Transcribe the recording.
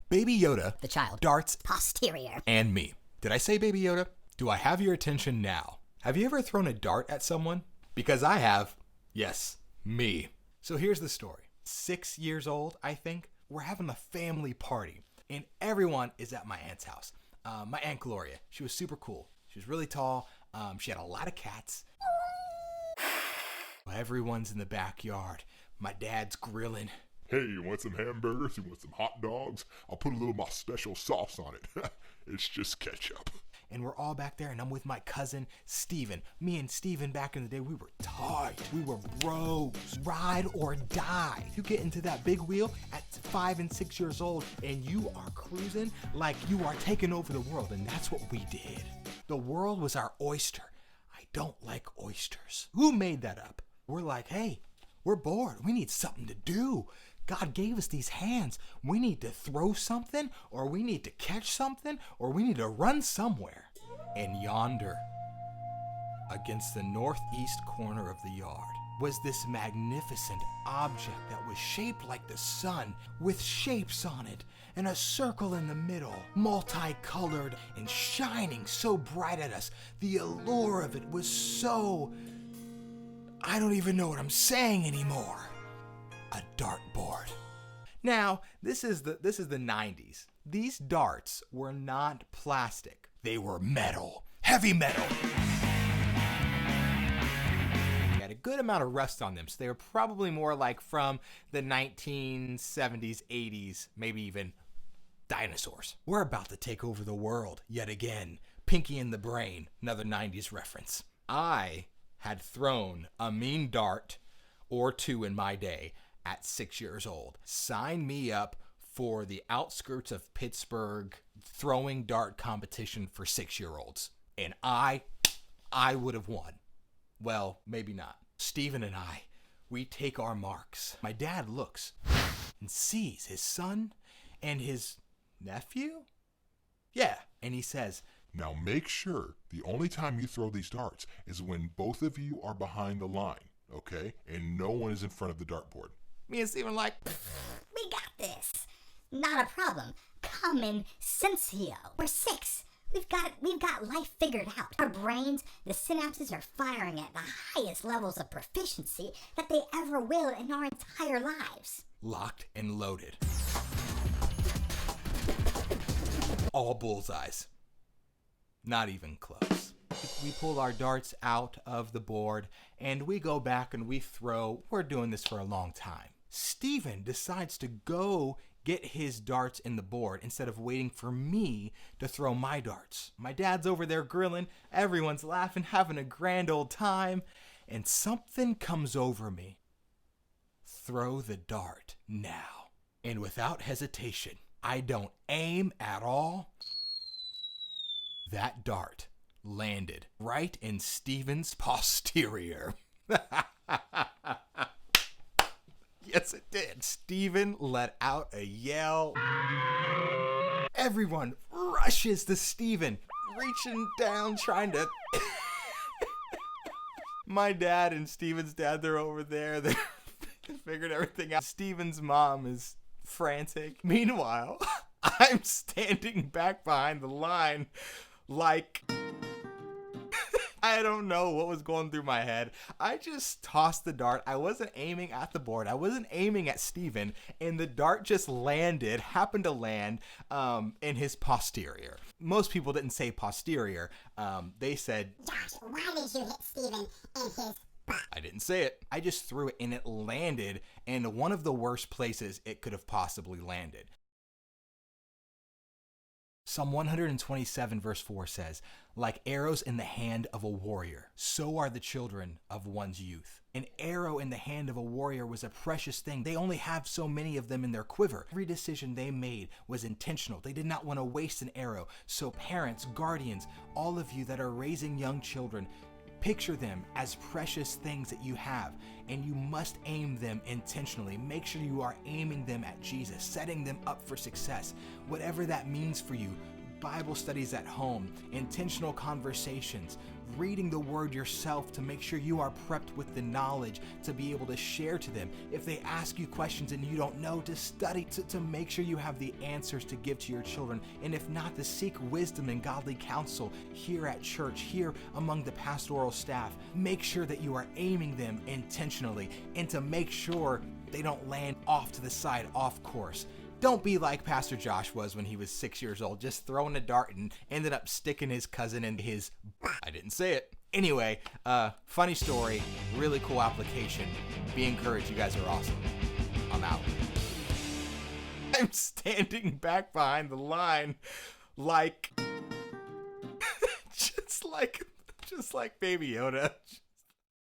Baby Yoda, the child, darts, posterior, and me. Did I say Baby Yoda? Do I have your attention now? Have you ever thrown a dart at someone? Because I have. Yes, me. So here's the story. 6 years old, I think. We're having a family party, and everyone is at my aunt's house. My Aunt Gloria, she was super cool. She was really tall. She had a lot of cats. Everyone's in the backyard. My dad's grilling. Hey, you want some hamburgers? You want some hot dogs? I'll put a little of my special sauce on it. It's just ketchup. And we're all back there, and I'm with my cousin, Steven. Me and Steven back in the day, we were tight. We were bros. Ride or die. You get into that big wheel at 5 and 6 years old, and you are cruising like you are taking over the world, and that's what we did. The world was our oyster. I don't like oysters. Who made that up? We're like, hey, we're bored. We need something to do. God gave us these hands. We need to throw something, or we need to catch something, or we need to run somewhere. And yonder, against the northeast corner of the yard, was this magnificent object that was shaped like the sun, with shapes on it, and a circle in the middle, multicolored and shining so bright at us. The allure of it was so... I don't even know what I'm saying anymore. A dartboard. Now, this is the 90s. These darts were not plastic. They were metal. Heavy metal. They had a good amount of rust on them, so they were probably more like from the 1970s, 80s, maybe even dinosaurs. We're about to take over the world yet again. Pinky in the Brain, another 90s reference. I had thrown a mean dart or two in my day at 6 years old. Sign me up for the outskirts of Pittsburgh throwing dart competition for 6-year-olds. And I would have won. Well, maybe not. Steven and I, we take our marks. My dad looks and sees his son and his nephew? Yeah. And he says, now make sure the only time you throw these darts is when both of you are behind the line, okay? And no one is in front of the dartboard. Me and Steven like, we got this. Not a problem. Common sensio. We're 6. We've got life figured out. Our brains, the synapses are firing at the highest levels of proficiency that they ever will in our entire lives. Locked and loaded. All bullseyes. Not even close. We pull our darts out of the board and we go back and we throw. We're doing this for a long time. Steven decides to go get his darts in the board instead of waiting for me to throw my darts. My dad's over there grilling. Everyone's laughing, having a grand old time. And something comes over me. Throw the dart now. And without hesitation, I don't aim at all. That dart landed right in Steven's posterior. Yes, it did. Steven let out a yell. Everyone rushes to Steven, reaching down, trying to... My dad and Steven's dad, they're over there. They figured everything out. Steven's mom is frantic. Meanwhile, I'm standing back behind the line like... I don't know what was going through my head. I just tossed the dart. I wasn't aiming at the board. I wasn't aiming at Steven. And the dart just happened to land in his posterior. Most people didn't say posterior. They said, Josh, why did you hit Steven in his butt? I didn't say it. I just threw it and it landed in one of the worst places it could have possibly landed. Psalm 127 verse 4 says, like arrows in the hand of a warrior, so are the children of one's youth. An arrow in the hand of a warrior was a precious thing. They only have so many of them in their quiver. Every decision they made was intentional. They did not want to waste an arrow. So parents, guardians, all of you that are raising young children, picture them as precious things that you have, and you must aim them intentionally. Make sure you are aiming them at Jesus, setting them up for success. Whatever that means for you, Bible studies at home, intentional conversations, reading the word yourself to make sure you are prepped with the knowledge to be able to share to them. If they ask you questions and you don't know, to study to make sure you have the answers to give to your children. And if not, to seek wisdom and godly counsel here at church, here among the pastoral staff. Make sure that you are aiming them intentionally and to make sure they don't land off to the side, off course. Don't be like Pastor Josh was when he was 6 years old, just throwing a dart and ended up sticking his cousin in his... I didn't say it. Anyway, funny story, really cool application. Be encouraged, you guys are awesome. I'm out. I'm standing back behind the line like... just like Baby Yoda.